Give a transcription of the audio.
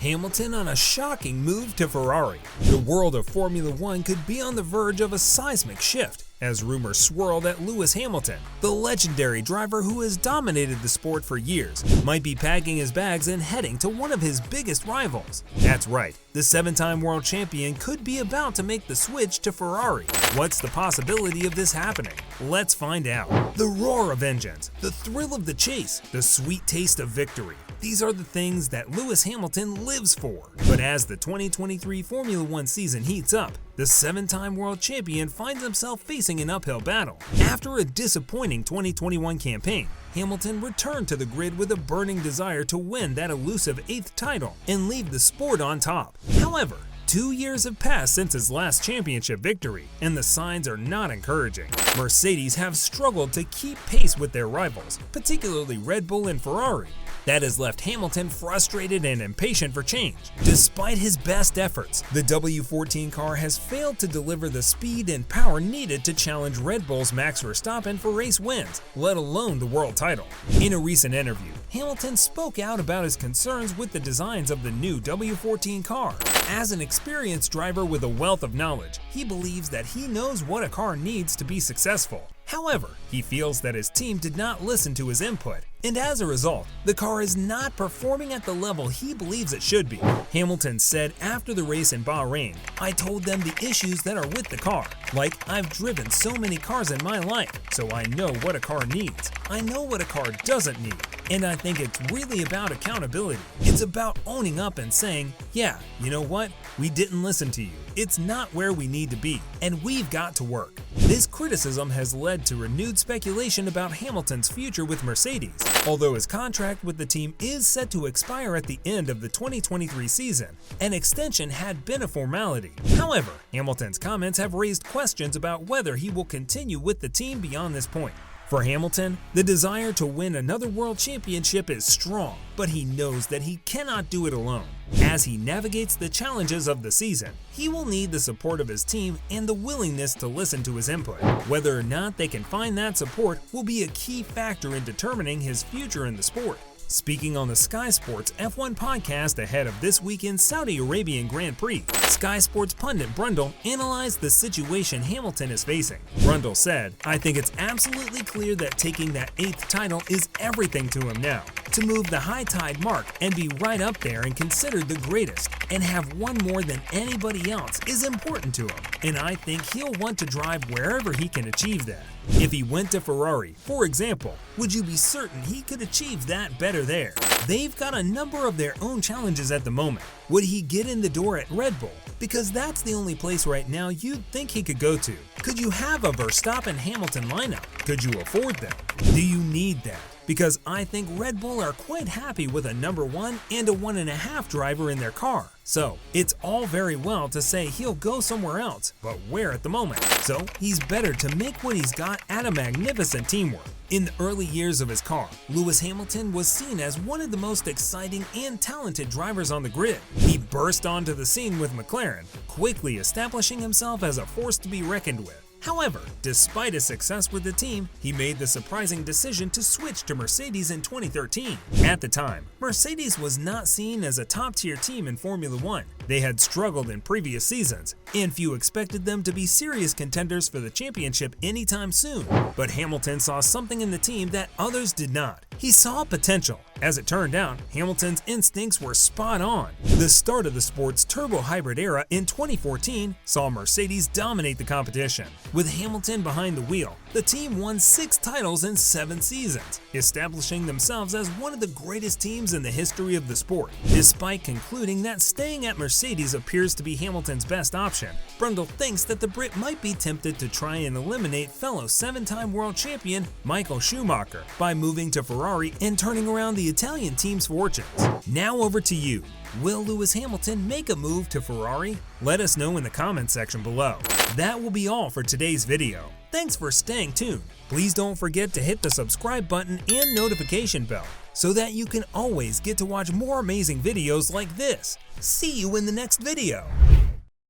Hamilton on a shocking move to Ferrari. The world of Formula One could be on the verge of a seismic shift as rumors swirl that Lewis Hamilton, the legendary driver who has dominated the sport for years, might be packing his bags and heading to one of his biggest rivals. That's right, the 7-time world champion could be about to make the switch to Ferrari. What's the possibility of this happening? Let's find out. The roar of engines, the thrill of the chase, the sweet taste of victory. These are the things that Lewis Hamilton lives for. But as the 2023 Formula One season heats up, the 7-time world champion finds himself facing an uphill battle. After a disappointing 2021 campaign, Hamilton returned to the grid with a burning desire to win that elusive 8th title and leave the sport on top. However, 2 years have passed since his last championship victory, and the signs are not encouraging. Mercedes have struggled to keep pace with their rivals, particularly Red Bull and Ferrari. That has left Hamilton frustrated and impatient for change. Despite his best efforts, the W14 car has failed to deliver the speed and power needed to challenge Red Bull's Max Verstappen for race wins, let alone the world title. In a recent interview, Hamilton spoke out about his concerns with the designs of the new W14 car. As an experienced driver with a wealth of knowledge, he believes that he knows what a car needs to be successful. However, he feels that his team did not listen to his input, and as a result, the car is not performing at the level he believes it should be. Hamilton said after the race in Bahrain, "I told them the issues that are with the car. Like, I've driven so many cars in my life, so I know what a car needs. I know what a car doesn't need. And I think it's really about accountability. It's about owning up and saying, yeah, you know what? We didn't listen to you. It's not where we need to be, and we've got to work." This criticism has led to renewed speculation about Hamilton's future with Mercedes. Although his contract with the team is set to expire at the end of the 2023 season, an extension had been a formality. However, Hamilton's comments have raised questions about whether he will continue with the team beyond this point. For Hamilton, the desire to win another world championship is strong, but he knows that he cannot do it alone. As he navigates the challenges of the season, he will need the support of his team and the willingness to listen to his input. Whether or not they can find that support will be a key factor in determining his future in the sport. Speaking on the Sky Sports F1 podcast ahead of this weekend's Saudi Arabian Grand Prix, Sky Sports pundit Brundle analyzed the situation Hamilton is facing. Brundle said, "I think it's absolutely clear that taking that 8th title is everything to him now. To move the high tide mark and be right up there and considered the greatest and have won more than anybody else is important to him, and I think he'll want to drive wherever he can achieve that. If he went to Ferrari, for example, would you be certain he could achieve that better there? They've got a number of their own challenges at the moment. Would he get in the door at Red Bull? Because that's the only place right now you'd think he could go to. Could you have a Verstappen-Hamilton lineup? Could you afford them? Do you need that? Because I think Red Bull are quite happy with a number 1 and a 1.5 driver in their car. So, it's all very well to say he'll go somewhere else, but where at the moment? So, he's better to make what he's got at a magnificent teamwork." In the early years of his car, Lewis Hamilton was seen as one of the most exciting and talented drivers on the grid. He burst onto the scene with McLaren, quickly establishing himself as a force to be reckoned with. However, despite his success with the team, he made the surprising decision to switch to Mercedes in 2013. At the time, Mercedes was not seen as a top-tier team in Formula One. They had struggled in previous seasons, and few expected them to be serious contenders for the championship anytime soon. But Hamilton saw something in the team that others did not. He saw potential. As it turned out, Hamilton's instincts were spot on. The start of the sport's turbo hybrid era in 2014 saw Mercedes dominate the competition. With Hamilton behind the wheel, the team won 6 titles in 7 seasons, establishing themselves as one of the greatest teams in the history of the sport. Despite concluding that staying at Mercedes appears to be Hamilton's best option, Brundle thinks that the Brit might be tempted to try and eliminate fellow 7-time world champion Michael Schumacher by moving to Ferrari and turning around the Italian team's fortunes. Now over to you. Will Lewis Hamilton make a move to Ferrari? Let us know in the comments section below. That will be all for today's video. Thanks for staying tuned. Please don't forget to hit the subscribe button and notification bell so that you can always get to watch more amazing videos like this. See you in the next video.